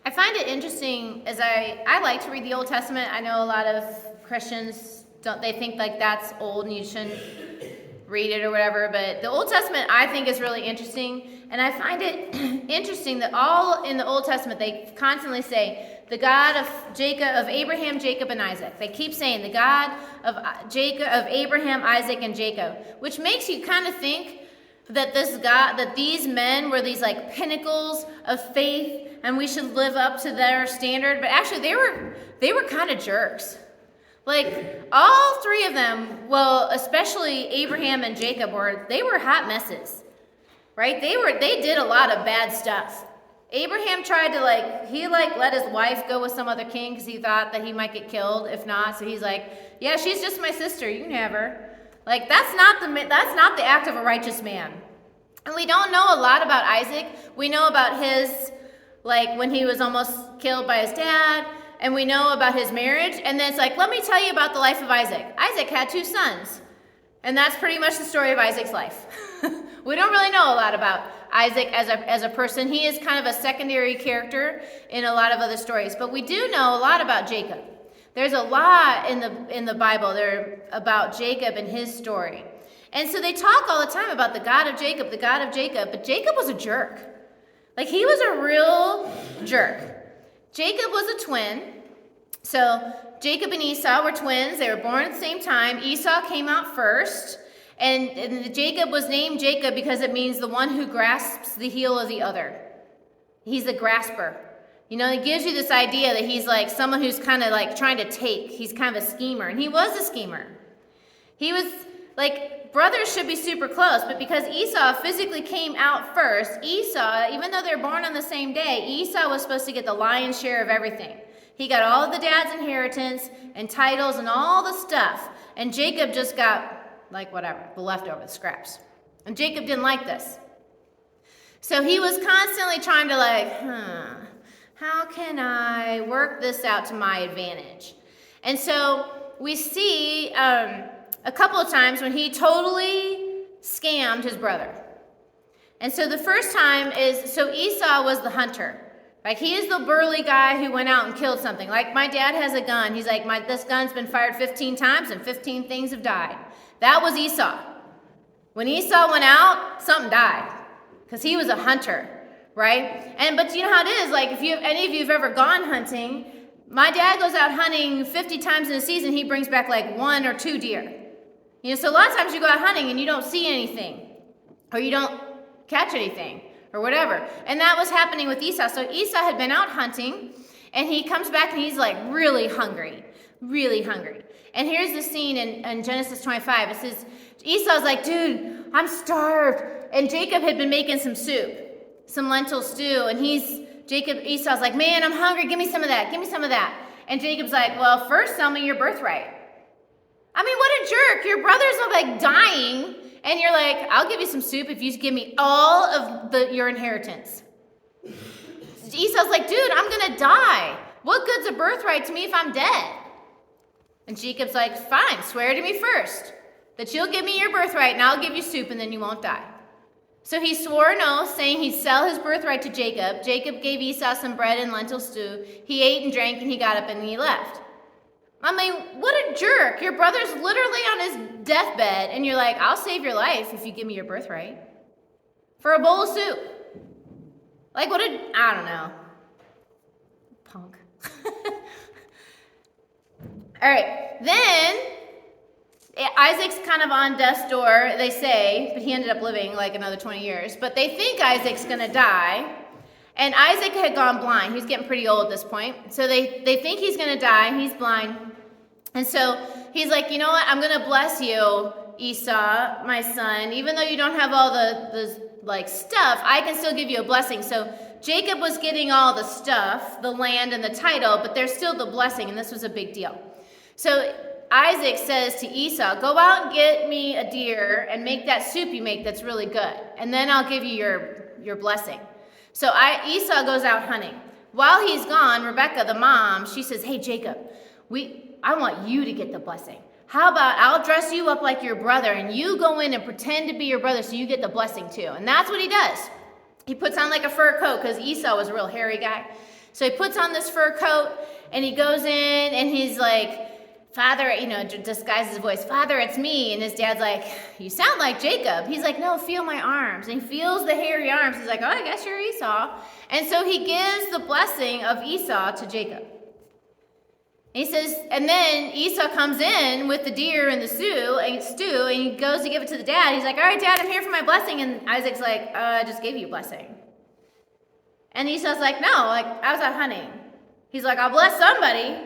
I find it interesting as I like to read the Old Testament. I know a lot of Christians they think like that's old and you shouldn't read it or whatever, but the Old Testament I think is really interesting, and I find it interesting that all in the Old Testament they constantly say the God of Abraham, Jacob, and Isaac. They keep saying the God of Abraham, Isaac, and Jacob, which makes you kind of think that these men were these like pinnacles of faith, and we should live up to their standard. But actually, they were kind of jerks. Like all three of them, well, especially Abraham and Jacob, were hot messes, right? They did a lot of bad stuff. Abraham tried to let his wife go with some other king because he thought that he might get killed if not. So he's like, yeah, she's just my sister. You can have her. Like that's not the act of a righteous man. And we don't know a lot about Isaac. We know about his when he was almost killed by his dad, and we know about his marriage. And then it's like, let me tell you about the life of Isaac. Isaac had 2 sons, and that's pretty much the story of Isaac's life. We don't really know a lot about Isaac as a person. He is kind of a secondary character in a lot of other stories, but we do know a lot about Jacob. There's a lot in the Bible there about Jacob and his story. And so they talk all the time about the God of Jacob, but Jacob was a jerk. Like he was a real jerk. Jacob was a twin. So Jacob and Esau were twins. They were born at the same time. Esau came out first. And Jacob was named Jacob because it means the one who grasps the heel of the other. He's the grasper. You know, it gives you this idea that he's like someone who's kind of like trying to take. He's kind of a schemer, and he was a schemer. He was like, brothers should be super close, but because Esau physically came out first, Esau, even though they're born on the same day, Esau was supposed to get the lion's share of everything. He got all of the dad's inheritance and titles and all the stuff, and Jacob just got the leftover, the scraps. And Jacob didn't like this. So he was constantly trying to how can I work this out to my advantage? And so we see a couple of times when he totally scammed his brother. And so the first time Esau was the hunter. Like he is the burly guy who went out and killed something. Like my dad has a gun. He's like, this gun's been fired 15 times and 15 things have died. That was Esau. When Esau went out, something died because he was a hunter, right? But you know how it is. Like if any of you have ever gone hunting, my dad goes out hunting 50 times in a season. He brings back like 1 or 2 deer. You know, so a lot of times you go out hunting and you don't see anything, or you don't catch anything, or whatever. And that was happening with Esau. So Esau had been out hunting, and he comes back and he's like really hungry, really hungry. And here's the scene in Genesis 25. It says, Esau's like, dude, I'm starved. And Jacob had been making some soup, some lentil stew. And Esau's like, man, I'm hungry. Give me some of that. Give me some of that. And Jacob's like, well, first sell me your birthright. I mean, what a jerk. Your brothers are like dying. And you're like, I'll give you some soup if you give me all of your inheritance. Esau's like, dude, I'm going to die. What good's a birthright to me if I'm dead? And Jacob's like, fine, swear to me first that you'll give me your birthright and I'll give you soup and then you won't die. So he swore an oath saying he'd sell his birthright to Jacob. Jacob gave Esau some bread and lentil stew. He ate and drank and he got up and he left. I mean, what a jerk. Your brother's literally on his deathbed and you're like, I'll save your life if you give me your birthright for a bowl of soup. Like I don't know. Punk. All right, then Isaac's kind of on death's door, they say, but he ended up living like another 20 years. But they think Isaac's going to die, and Isaac had gone blind. He was getting pretty old at this point. So they think he's going to die, and he's blind. And so he's like, you know what, I'm going to bless you, Esau, my son. Even though you don't have all the stuff, I can still give you a blessing. So Jacob was getting all the stuff, the land and the title, but there's still the blessing, and this was a big deal. So Isaac says to Esau, go out and get me a deer and make that soup you make that's really good, and then I'll give you your blessing. So Esau goes out hunting. While he's gone, Rebecca, the mom, she says, hey, Jacob, I want you to get the blessing. How about I'll dress you up like your brother, and you go in and pretend to be your brother so you get the blessing too. And that's what he does. He puts on like a fur coat because Esau was a real hairy guy. So he puts on this fur coat, and he goes in, and he's like, Father, disguises his voice, Father, it's me. And his dad's like, you sound like Jacob. He's like, no, feel my arms. And he feels the hairy arms. He's like, oh, I guess you're Esau. And so he gives the blessing of Esau to Jacob. And he says, and then Esau comes in with the deer and the stew, and he goes to give it to the dad. He's like, all right, Dad, I'm here for my blessing. And Isaac's like, I just gave you a blessing. And Esau's like, no, I was out hunting. He's like, I'll bless somebody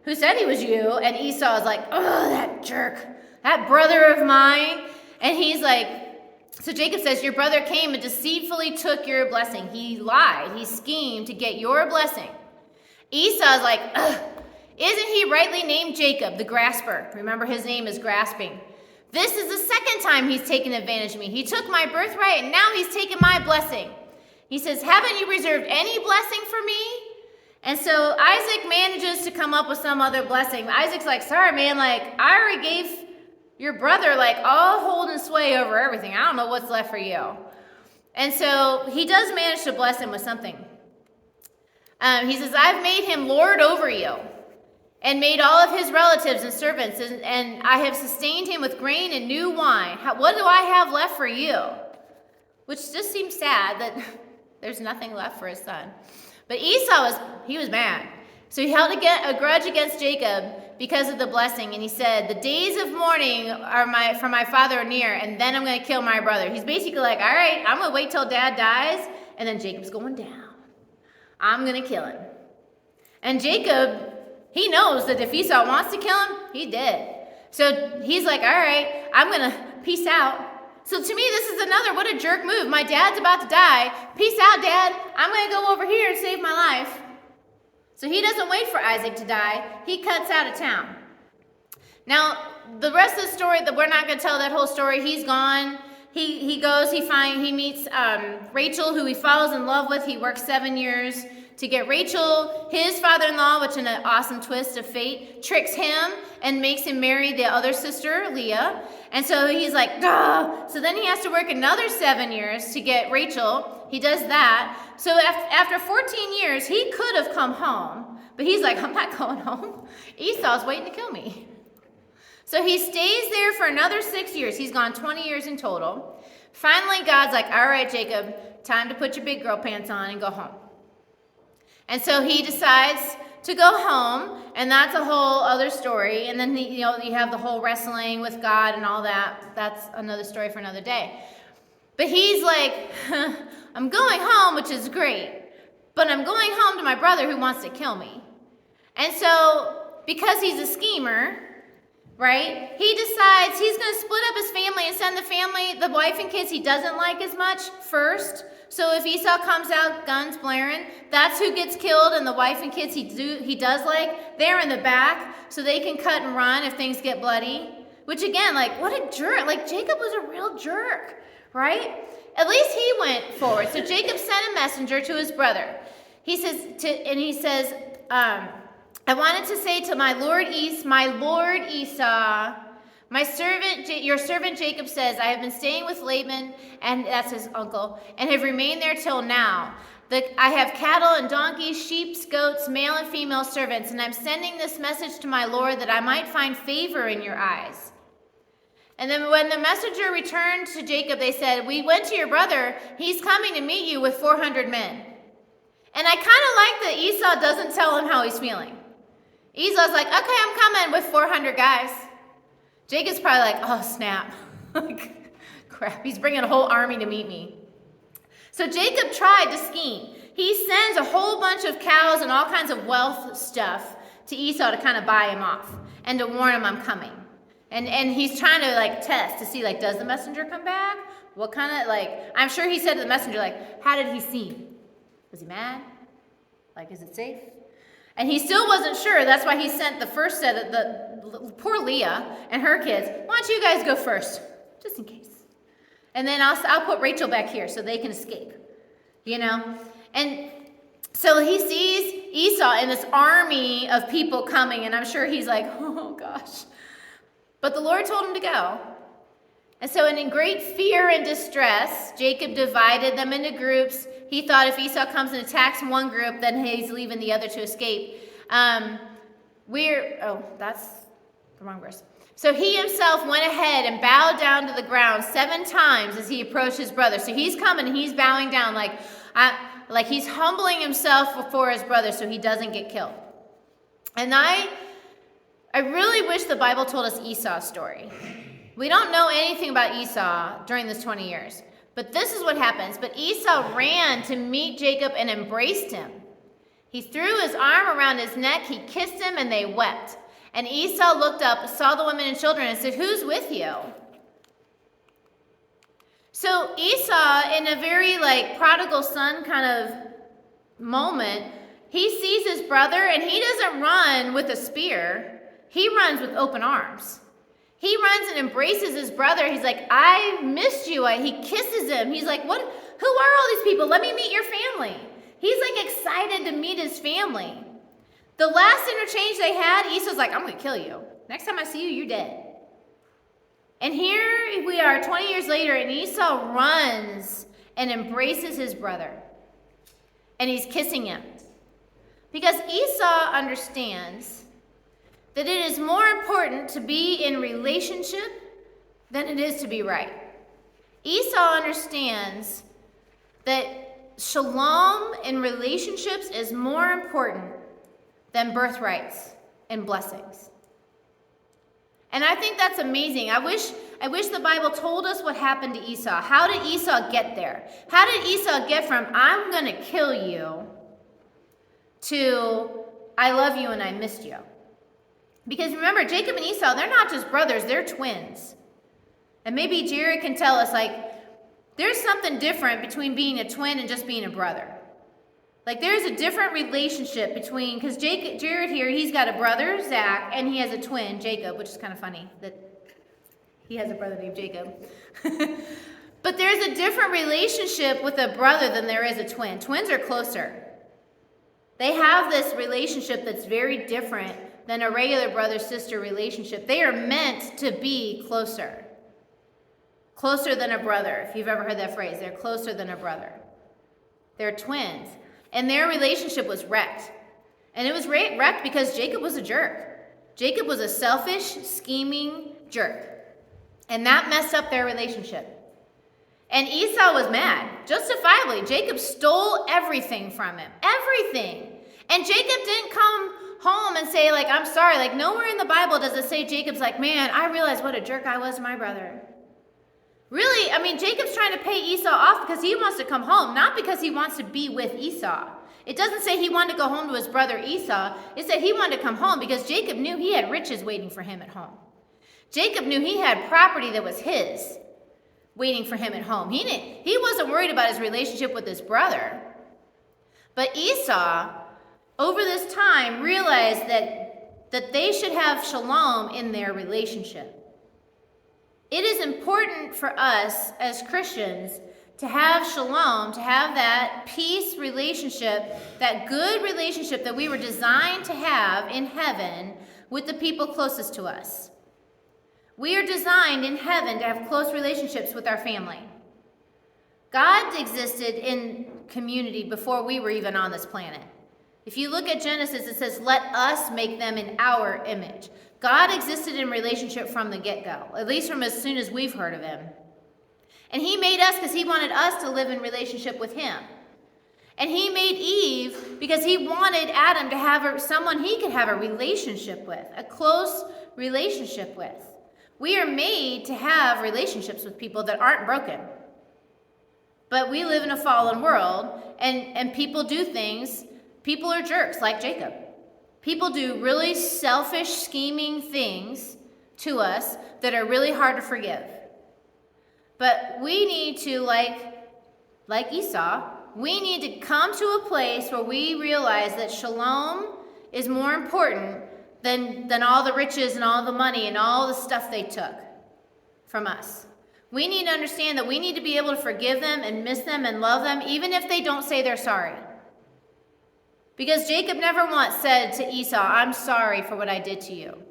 who said he was you. And Esau is like, oh, that jerk, that brother of mine. And he's like, so Jacob says, your brother came and deceitfully took your blessing. He lied. He schemed to get your blessing. Esau's like, ugh. Isn't he rightly named Jacob, the grasper? Remember, his name is grasping. This is the second time he's taken advantage of me. He took my birthright, and now he's taken my blessing. He says, haven't you reserved any blessing for me? And so Isaac manages to come up with some other blessing. Isaac's like, sorry, man, I already gave your brother, all hold and sway over everything. I don't know what's left for you. And so he does manage to bless him with something. He says, I've made him lord over you, and made all of his relatives and servants, and I have sustained him with grain and new wine. What do I have left for you? Which just seems sad that there's nothing left for his son. But Esau was mad. So he held a grudge against Jacob because of the blessing, and he said, the days of mourning for my father are near, and then I'm going to kill my brother. He's basically like, all right, I'm going to wait till Dad dies, and then Jacob's going down. I'm going to kill him. And Jacob, he knows that if Esau wants to kill him, he did. So he's like, all right, I'm going to peace out. So to me, this is another, what a jerk move. My dad's about to die. Peace out, Dad. I'm going to go over here and save my life. So he doesn't wait for Isaac to die. He cuts out of town. Now, the rest of the story, we're not going to tell that whole story. He's gone. He goes, he meets Rachel, who he falls in love with. He works 7 years to get Rachel. His father-in-law, which in an awesome twist of fate, tricks him and makes him marry the other sister, Leah. And so he's like, duh. So then he has to work another 7 years to get Rachel. He does that. So after 14 years, he could have come home. But he's like, I'm not going home. Esau's waiting to kill me. So he stays there for another 6 years. He's gone 20 years in total. Finally, God's like, all right, Jacob, time to put your big girl pants on and go home. And so he decides to go home, and that's a whole other story. And then you have the whole wrestling with God and all that. That's another story for another day. But he's like, I'm going home, which is great, but I'm going home to my brother who wants to kill me. And so because he's a schemer, right, he decides he's going to split up his family and send the wife and kids he doesn't like as much first. So if Esau comes out, guns blaring, that's who gets killed, and the wife and kids he does like, they're in the back, so they can cut and run if things get bloody. Which again, what a jerk. Jacob was a real jerk, right? At least he went forward. So Jacob sent a messenger to his brother. He says, I wanted to say to my lord Esau, your servant Jacob says, I have been staying with Laban, and that's his uncle, and have remained there till now. I have cattle and donkeys, sheep, goats, male and female servants, and I'm sending this message to my lord that I might find favor in your eyes. And then when the messenger returned to Jacob, they said, we went to your brother. He's coming to meet you with 400 men. And I kind of like that Esau doesn't tell him how he's feeling. Esau's like, okay, I'm coming with 400 guys. Jacob's probably like, oh, snap. Crap, he's bringing a whole army to meet me. So Jacob tried to scheme. He sends a whole bunch of cows and all kinds of wealth stuff to Esau to kind of buy him off and to warn him I'm coming. And he's trying to test to see does the messenger come back? What kind of I'm sure he said to the messenger how did he seem? Was he mad? Is it safe? And he still wasn't sure. That's why he sent the first set of the poor Leah and her kids. Why don't you guys go first, just in case? And then I'll put Rachel back here so they can escape. And so he sees Esau and this army of people coming, and I'm sure he's like, oh gosh. But the Lord told him to go. And so in great fear and distress, Jacob divided them into groups. He thought if Esau comes and attacks one group, then he's leaving the other to escape. That's the wrong verse. So he himself went ahead and bowed down to the ground 7 times as he approached his brother. So he's coming and he's bowing down like he's humbling himself before his brother so he doesn't get killed. And I really wish the Bible told us Esau's story. We don't know anything about Esau during this 20 years. But this is what happens. But Esau ran to meet Jacob and embraced him. He threw his arm around his neck, he kissed him, and they wept. And Esau looked up, saw the women and children, and said, "Who's with you?" So Esau, in a very prodigal son kind of moment, he sees his brother, and he doesn't run with a spear. He runs with open arms. He runs and embraces his brother. He's like, "I missed you." He kisses him. He's like, "What? Who are all these people? Let me meet your family." He's excited to meet his family. The last interchange they had, Esau's like, "I'm going to kill you. Next time I see you, you're dead." And here we are 20 years later, and Esau runs and embraces his brother. And he's kissing him. Because Esau understands that it is more important to be in relationship than it is to be right. Esau understands that shalom in relationships is more important than birthrights and blessings. And I think that's amazing. I wish the Bible told us what happened to Esau. How did Esau get there? How did Esau get from "I'm going to kill you" to "I love you and I missed you"? Because remember, Jacob and Esau, they're not just brothers, they're twins. And maybe Jared can tell us, there's something different between being a twin and just being a brother. There's a different relationship between, because Jared here, he's got a brother, Zach, and he has a twin, Jacob, which is kind of funny that he has a brother named Jacob. But there's a different relationship with a brother than there is a twin. Twins are closer. They have this relationship that's very different than a regular brother-sister relationship. They are meant to be closer. Closer than a brother. If you've ever heard that phrase, they're closer than a brother. They're twins. And their relationship was wrecked. And it was wrecked because Jacob was a jerk. Jacob was a selfish, scheming jerk. And that messed up their relationship. And Esau was mad, justifiably. Jacob stole everything from him. Everything. And Jacob didn't come home and say, "I'm sorry." Nowhere in the Bible does it say Jacob's "Man, I realized what a jerk I was to my brother." Really, Jacob's trying to pay Esau off because he wants to come home, not because he wants to be with Esau. It doesn't say he wanted to go home to his brother Esau. It said he wanted to come home because Jacob knew he had riches waiting for him at home. Jacob knew he had property that was his waiting for him at home. He wasn't worried about his relationship with his brother. But Esau, over this time, realized that they should have shalom in their relationship. It is important for us as Christians to have shalom, to have that peace relationship, that good relationship that we were designed to have in heaven with the people closest to us. We are designed in heaven to have close relationships with our family. God existed in community before we were even on this planet. If you look at Genesis, it says, "Let us make them in our image." God existed in relationship from the get-go, at least from as soon as we've heard of him. And he made us because he wanted us to live in relationship with him. And he made Eve because he wanted Adam to have someone he could have a relationship with, a close relationship with. We are made to have relationships with people that aren't broken. But we live in a fallen world, and people do things. People are jerks like Jacob. People do really selfish, scheming things to us that are really hard to forgive. But we need to, like Esau, we need to come to a place where we realize that shalom is more important than all the riches and all the money and all the stuff they took from us. We need to understand that we need to be able to forgive them and miss them and love them, even if they don't say they're sorry. Because Jacob never once said to Esau, "I'm sorry for what I did to you."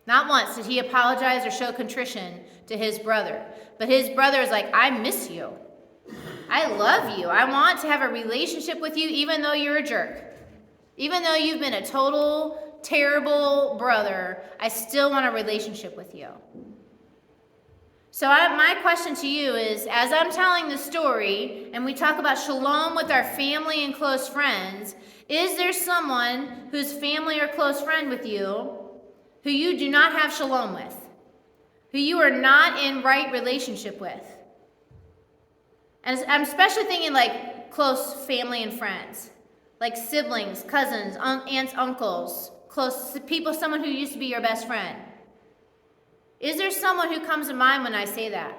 Not once did he apologize or show contrition to his brother. But his brother is like, I miss you. I love you. I want to have a relationship with you even though you're a jerk. Even though you've been a total, terrible brother, I still want a relationship with you. So my question to you is, as I'm telling the story, and we talk about shalom with our family and close friends, is there someone who's family or close friend with you who you do not have shalom with, who you are not in right relationship with? And I'm especially thinking like close family and friends, like siblings, cousins, aunts, uncles, close people, someone who used to be your best friend. Is there someone who comes to mind when I say that?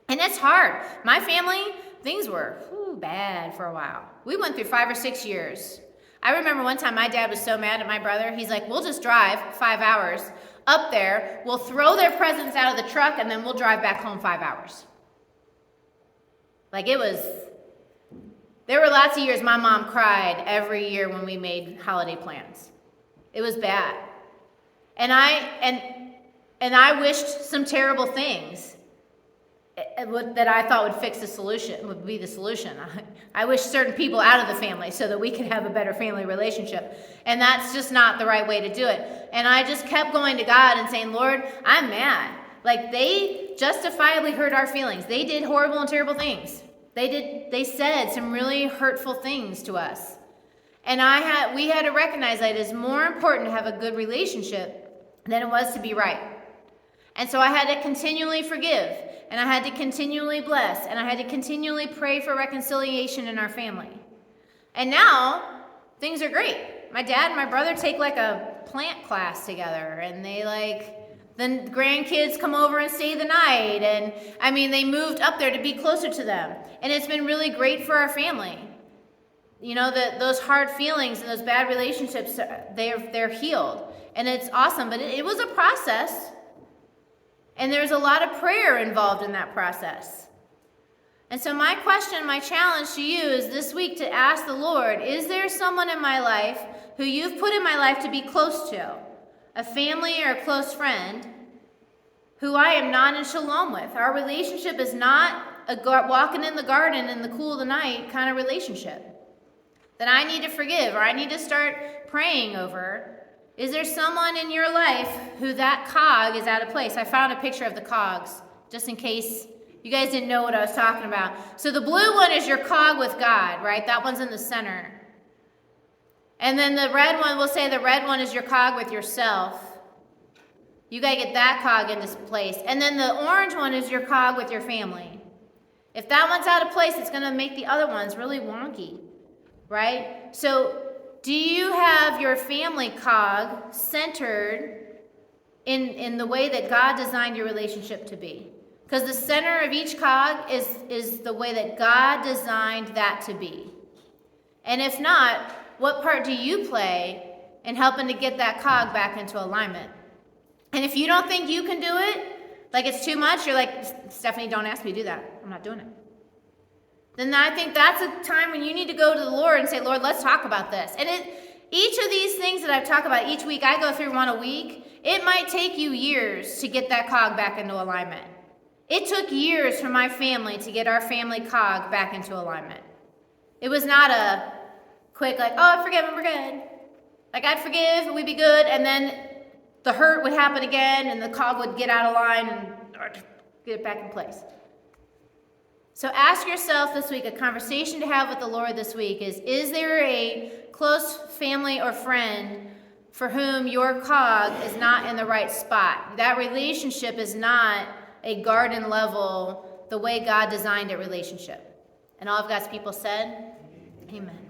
And it's hard. My family, things were bad for a while. We went through 5 or 6 years. I remember one time my dad was so mad at my brother. He's like, we'll just drive 5 hours up there. We'll throw their presents out of the truck, and then we'll drive back home 5 hours. Like there were lots of years my mom cried every year when we made holiday plans. It was bad. And I wished some terrible things that I thought would fix the solution, would be the solution. I wished certain people out of the family so that we could have a better family relationship. And that's just not the right way to do it. And I just kept going to God and saying, Lord, I'm mad. Like they justifiably hurt our feelings. They did horrible and terrible things. They said some really hurtful things to us. And we had to recognize that it is more important to have a good relationship than it was to be right. And so I had to continually forgive, and I had to continually bless, and I had to continually pray for reconciliation in our family. And now, things are great. My dad and my brother take like a plant class together, and the grandkids come over and stay the night, and they moved up there to be closer to them. And it's been really great for our family. You know, those hard feelings and those bad relationships, they're healed. And it's awesome, but it was a process. And there's a lot of prayer involved in that process. And so my question, my challenge to you is this week to ask the Lord, is there someone in my life who you've put in my life to be close to, a family or a close friend, who I am not in shalom with? Our relationship is not a walking in the garden in the cool of the night kind of relationship that I need to forgive or I need to start praying over. Is there someone in your life who that cog is out of place? I found a picture of the cogs, just in case you guys didn't know what I was talking about. So the blue one is your cog with God, right? That one's in the center. And then the red one, we'll say the red one is your cog with yourself. You got to get that cog into place. And then the orange one is your cog with your family. If that one's out of place, it's going to make the other ones really wonky, right? So do you have your family cog centered in the way that God designed your relationship to be? Because the center of each cog is the way that God designed that to be. And if not, what part do you play in helping to get that cog back into alignment? And if you don't think you can do it, like it's too much, you're like, Stephanie, don't ask me to do that. I'm not doing it. Then I think that's a time when you need to go to the Lord and say, Lord, let's talk about this. And each of these things that I've talked about each week, I go through one a week. It might take you years to get that cog back into alignment. It took years for my family to get our family cog back into alignment. It was not a quick, like, oh, I forgive him, we're good. Like, I'd forgive and we'd be good, and then the hurt would happen again, and the cog would get out of line and get it back in place. So ask yourself this week, a conversation to have with the Lord this week is there a close family or friend for whom your cog is not in the right spot? That relationship is not a garden level, the way God designed a relationship. And all of God's people said, amen.